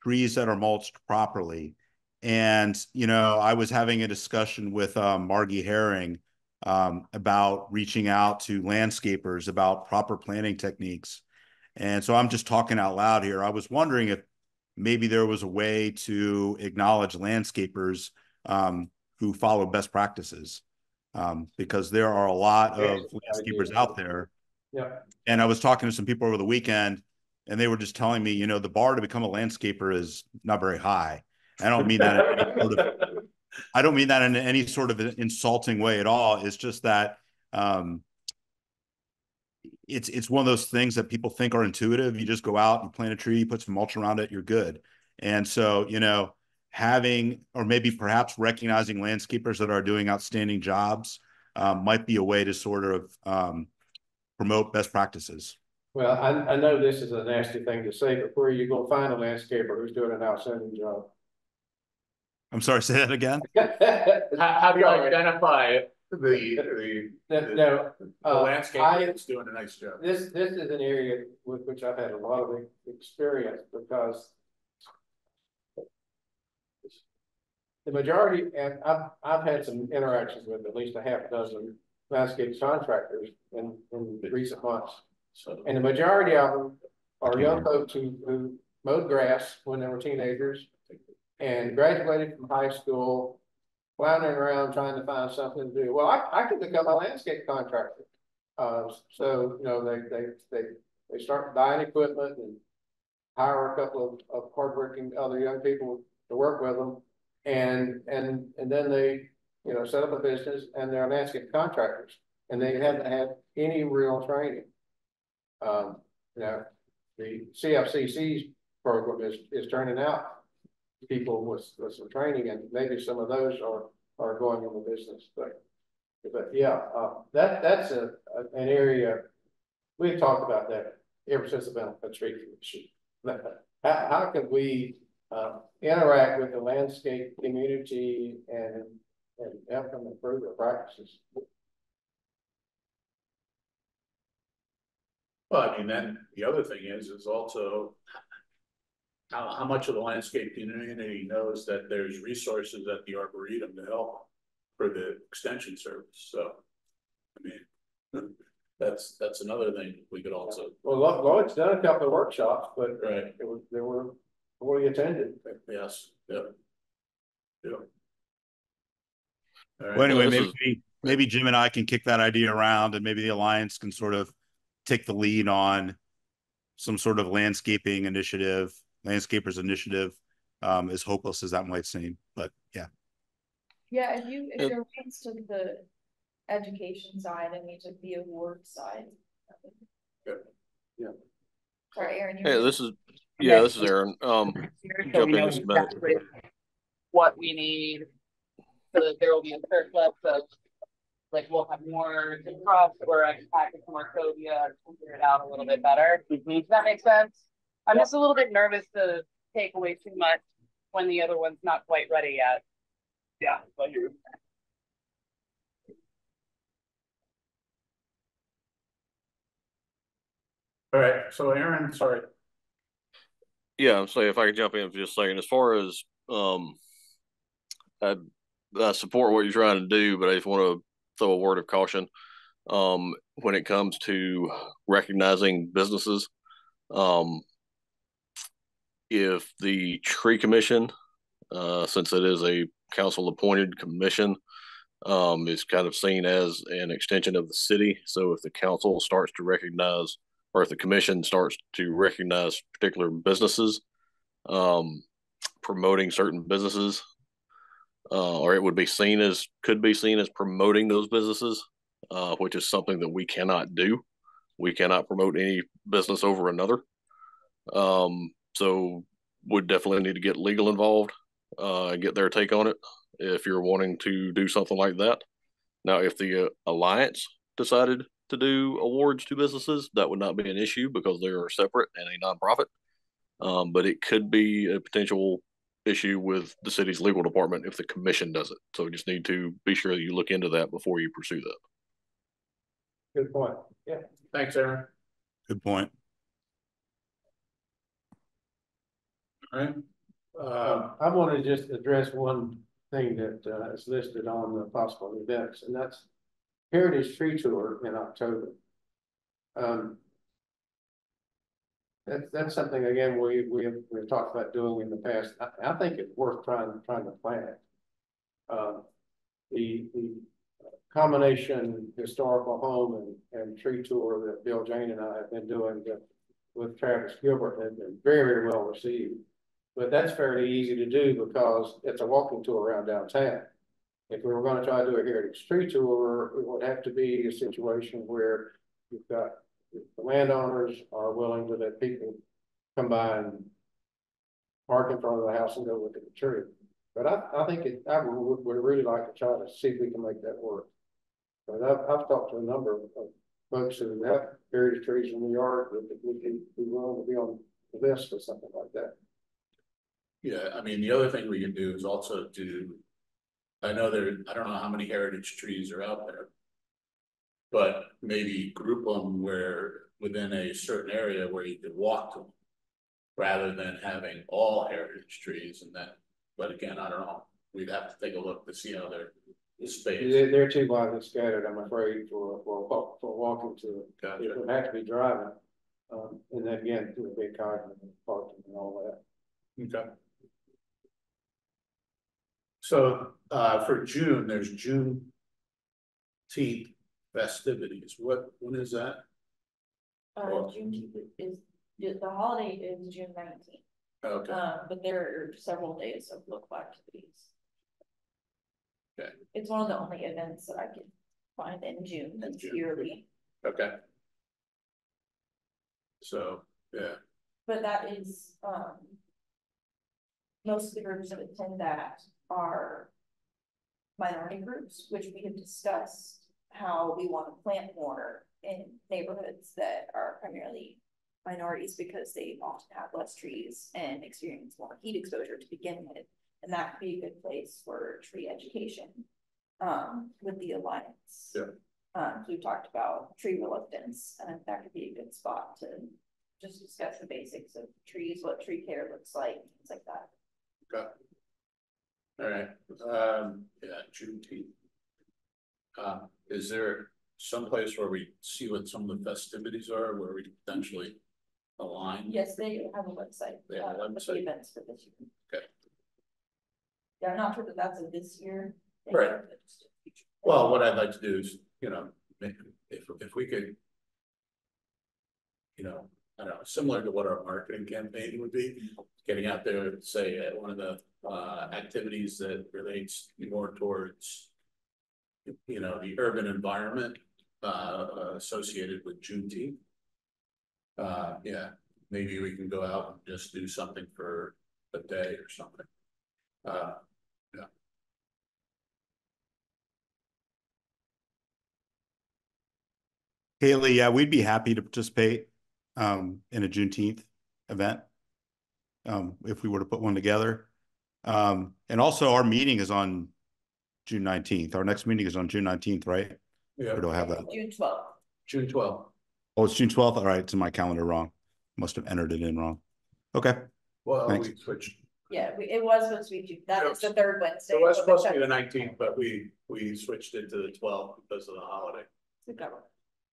trees that are mulched properly. And, you know, I was having a discussion with Margie Herring about reaching out to landscapers about proper planting techniques. And so I'm just talking out loud here. I was wondering if maybe there was a way to acknowledge landscapers who follow best practices, because there are a lot of landscapers out there. Yeah. And I was talking to some people over the weekend, and they were just telling me, you know, the bar to become a landscaper is not very high. I don't mean that in any sort of, I don't mean that in any sort of insulting way at all. It's just that it's one of those things that people think are intuitive. You just go out and plant a tree, you put some mulch around it, you're good. And so, you know, having, or maybe perhaps recognizing landscapers that are doing outstanding jobs might be a way to sort of promote best practices. Well, I know this is a nasty thing to say, but where are you gonna find a landscaper who's doing an outstanding job? I'm sorry, say that again. How do you identify the landscape that's doing a nice job? This is an area with which I've had a lot of experience, because the majority, and I've had some interactions with at least a half dozen landscape contractors in recent months. So, and the majority of them are young folks who mowed grass when they were teenagers and graduated from high school, floundering around trying to find something to do. Well, I could become a landscape contractor. So, you know, they start buying equipment and hire a couple of hardworking other young people to work with them. And then they, you know, set up a business, and they're landscape contractors, and they haven't had any real training. You know, the CFCC's program is turning out people with some training, and maybe some of those are going into business. But yeah, that's an area we've talked about that ever since the Benefit Tree Commission. How can we interact with the landscape community and help them improve their practices? Well, I mean, then the other thing is also how much of the landscape community knows that there's resources at the Arboretum to help for the extension service. So, I mean, that's another thing we could also. Well, Lloyd's done a couple of workshops, but right, they were poorly attended. Yes. Yep. Yep. All right. Well, anyway, maybe Jim and I can kick that idea around, and maybe the Alliance can sort of take the lead on some sort of landscaping initiative, landscapers initiative, as hopeless as that might seem, but yeah. Yeah, if your hands took the education side and you took the award side. Good. Yeah. Sorry, Aaron. Hey, this is Aaron. So Jump we in know just a minute. exactly what we need so that there will be a surplus of, like, we'll have more trucks or a package from Markovia to figure it out a little bit better. Does that make sense? I'm just a little bit nervous to take away too much when the other one's not quite ready yet. Yeah, I hear you. All right, so Aaron, sorry. Yeah, I'm saying if I could jump in for just a second, as far as I support what you're trying to do, but I just want to throw a word of caution when it comes to recognizing businesses. If the tree commission, since it is a council appointed commission, is kind of seen as an extension of the city. So if the council starts to recognize, or if the commission starts to recognize particular businesses, promoting certain businesses, or it would be seen as, could be seen as promoting those businesses, which is something that we cannot do. We cannot promote any business over another. So would definitely need to get legal involved, and get their take on it if you're wanting to do something like that. Now, if the alliance decided to do awards to businesses, that would not be an issue because they are separate and a nonprofit. But it could be a potential issue with the city's legal department if the commission does it. So we just need to be sure that you look into that before you pursue that. Good point. Yeah. Thanks, Aaron. Good point. All right. I want to just address one thing that is listed on the possible events, and that's Heritage Tree Tour in October. That's something, again, we've talked about doing in the past. I think it's worth trying to plan it. The combination historical home and tree tour that Bill Jane and I have been doing with Travis Gilbert has been very, very well received. But that's fairly easy to do because it's a walking tour around downtown. If we were going to try to do a Heritage Tree Tour, it would have to be a situation where you've got the landowners are willing to let people come by and park in front of the house and go look at the tree. But I think I would really like to try to see if we can make that work. But I've talked to a number of folks who have heritage trees in the yard that we can be willing to be on the list or something like that. Yeah, I mean, the other thing we can do is also do, I know I don't know how many heritage trees are out there, but maybe group them where within a certain area where you could walk to them rather than having all heritage trees and that. But again, I don't know. We'd have to take a look to see how they're spaced. They're too widely scattered, I'm afraid, for walking to it. Gotcha. It would have to be driving. And then again, through a big car and parking and all that. Okay. So for June, there's Juneteenth festivities. When is that? Juneteenth is the holiday is June 19th. Okay. But there are several days of local activities. Okay. It's one of the only events that I can find in June that's yearly. Okay. So yeah. But that is most of the groups that attend that are minority groups, which we have discussed how we want to plant more in neighborhoods that are primarily minorities because they often have less trees and experience more heat exposure to begin with. And that could be a good place for tree education with the Alliance. Yeah. We've talked about tree reluctance, and that could be a good spot to just discuss the basics of trees, what tree care looks like, things like that. Okay. All right. Yeah, Juneteenth. Is there some place where we see what some of the festivities are, where we could potentially align? Yes, they have a website. They have a with website. the events for this year. Okay. Yeah, I'm not sure that that's a this year thing, Right. but just a future thing. Well, what I'd like to do is, you know, if we could, you know, I don't know, similar to what our marketing campaign would be, getting out there, say, at one of the activities that relates more towards, you know, the urban environment associated with Juneteenth. Yeah, maybe we can go out and just do something for a day or something. Yeah. Haley, yeah, we'd be happy to participate in a Juneteenth event if we were to put one together. And also our meeting is on June 19th. Our next meeting is on June 19th, right? Yeah. Or do I have that? June 12th. June 12th. Oh, it's June 12th. All right, it's in my calendar wrong. Must have entered it in wrong. Okay. Well, Thanks. we switched. Yeah, it was supposed to be June. That is the third Wednesday. It was but supposed to be check- the 19th, but we switched it to the 12th because of the holiday. the government.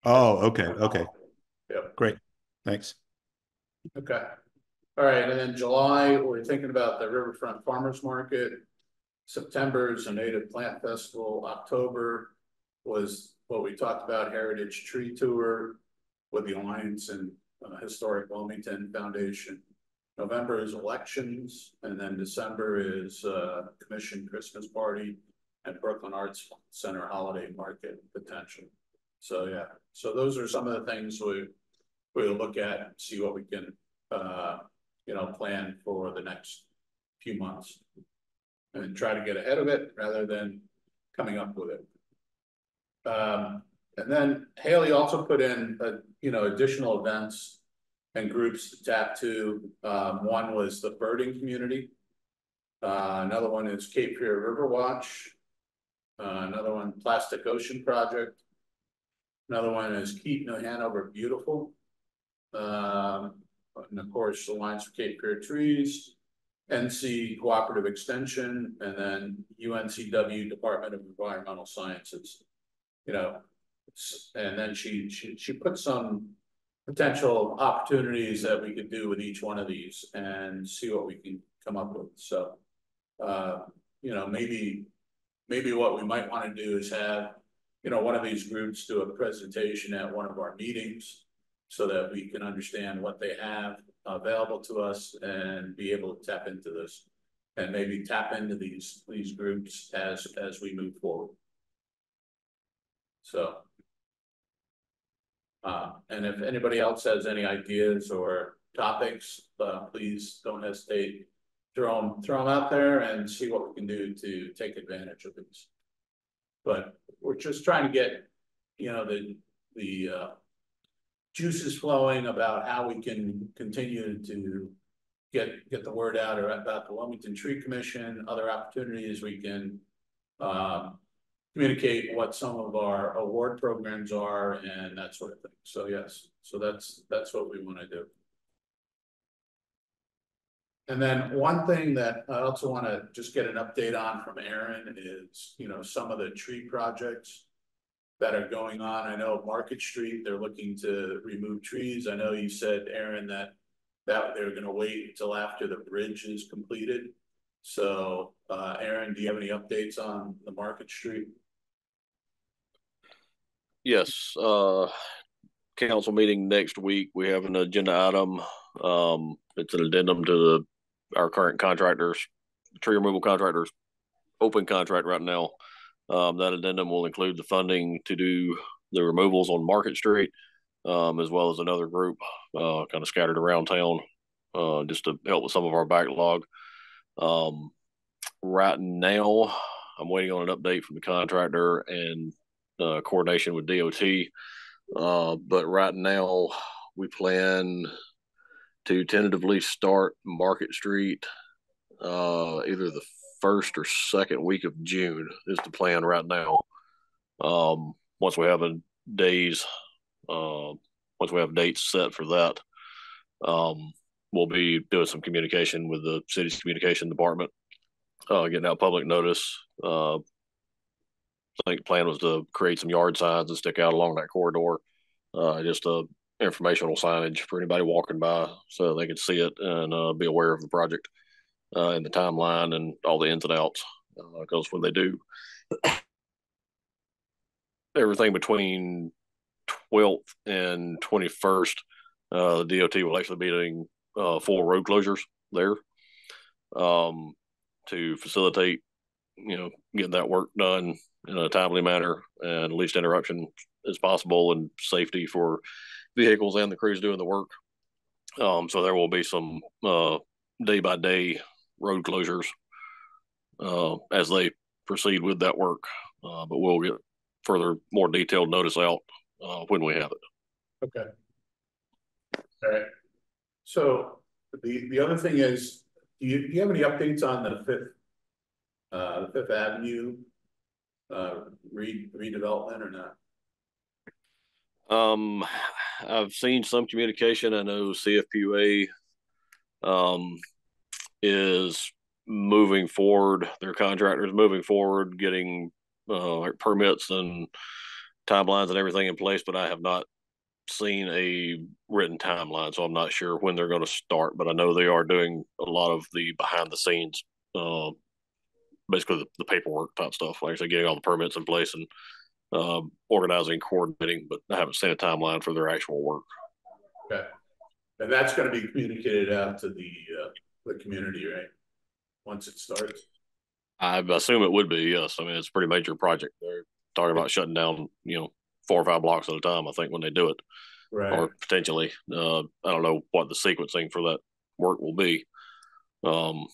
Oh, okay. Okay. Yep. Great. Thanks. Okay. All right, and then July, we're thinking about the Riverfront Farmers Market. September is a Native Plant Festival. October was what we talked about, Heritage Tree Tour with the Alliance and Historic Wilmington Foundation. November is elections, and then December is Commission Christmas Party and Brooklyn Arts Center Holiday Market potential. So yeah, so those are some of the things we'll look at and see what we can plan for the next few months and try to get ahead of it rather than coming up with it. And then Haley also put in additional events and groups to tap to. One was the birding community. Another one is Cape Fear River Watch. Another one, Plastic Ocean Project. Another one is Keep New Hanover Beautiful. And of course, the Alliance for Cape Fear Trees, NC Cooperative Extension, and then UNCW Department of Environmental Sciences. And then she put some potential opportunities that we could do with each one of these and see what we can come up with. So, maybe what we might want to do is have, one of these groups do a presentation at one of our meetings so that we can understand what they have available to us and be able to tap into this and maybe tap into these groups as we move forward. So, and if anybody else has any ideas or topics, please don't hesitate. Throw them out there and see what we can do to take advantage of these. But we're just trying to get, the juices flowing about how we can continue to get the word out about the Wilmington Tree Commission, other opportunities we can communicate what some of our award programs are and that sort of thing. So yes, so that's what we want to do. And then one thing that I also want to just get an update on from Aaron is, some of the tree projects that are going on. I know Market Street, they're looking to remove trees. I know you said, Aaron, that they're going to wait until after the bridge is completed. So, Aaron, do you have any updates on the Market Street? Yes, council meeting next week. We have an agenda item. It's an addendum to our current contractors, tree removal contractors, open contract right now. That addendum will include the funding to do the removals on Market Street, as well as another group kind of scattered around town, just to help with some of our backlog. Right now, I'm waiting on an update from the contractor and coordination with DOT. But right now, we plan to tentatively start Market Street either the first or second week of June is the plan right now. Once we have dates set for that, we'll be doing some communication with the city's communication department, getting out public notice. I think the plan was to create some yard signs and stick out along that corridor, just informational signage for anybody walking by so they can see it and be aware of the project and the timeline and all the ins and outs. Because when they do everything between 12th and 21st, the DOT will actually be doing full road closures there to facilitate, getting that work done in a timely manner and least interruption as possible and safety for vehicles and the crews doing the work. So there will be some day by day road closures as they proceed with that work. But we'll get further, more detailed notice out when we have it. Okay. All right. So the other thing is, do you have any updates on the Fifth Avenue redevelopment or not? I've seen some communication. I know CFPUA is moving forward. Their contractors moving forward, getting like permits and timelines and everything in place, but I have not seen a written timeline, so I'm not sure when they're going to start. But I know they are doing a lot of the behind the scenes, basically the paperwork type stuff, like I said, getting all the permits in place and organizing, coordinating. But I haven't seen a timeline for their actual work. Okay, and that's going to be communicated out to the community, right? Once it starts. I assume it would be, yes. I mean, it's a pretty major project. They're talking about shutting down, 4 or 5 blocks at a time, I think, when they do it. Right. Or potentially. I don't know what the sequencing for that work will be. But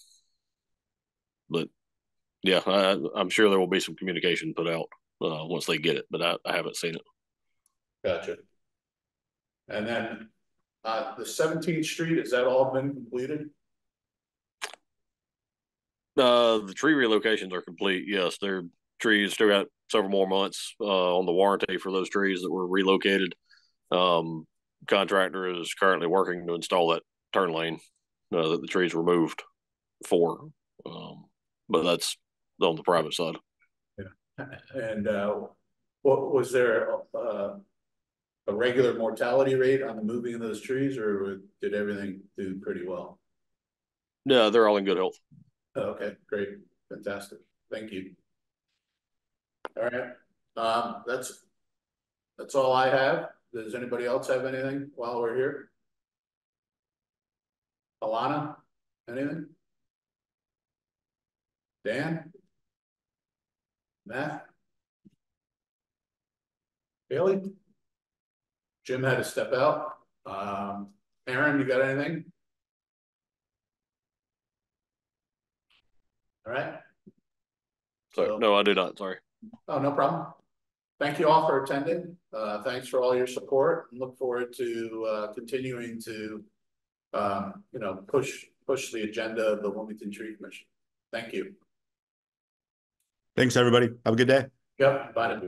yeah, I'm sure there will be some communication put out once they get it, but I haven't seen it. Gotcha. And then the 17th Street, has that all been completed? The tree relocations are complete. Yes, their trees still got several more months on the warranty for those trees that were relocated. Contractor is currently working to install that turn lane that the trees were moved for, but that's on the private side. Yeah. And what was there a regular mortality rate on the moving of those trees, or did everything do pretty well? Yeah, they're all in good health. Okay, great, fantastic, thank you. All right, that's all I have. Does anybody else have anything while we're here? Alana, anything? Dan? Matt? Haley? Jim had to step out. Aaron, you got anything? All right. So no, I do not. Sorry. Oh, no problem. Thank you all for attending. Thanks for all your support. Look forward to continuing to push the agenda of the Wilmington Tree Commission. Thank you. Thanks, everybody. Have a good day. Yep. Bye.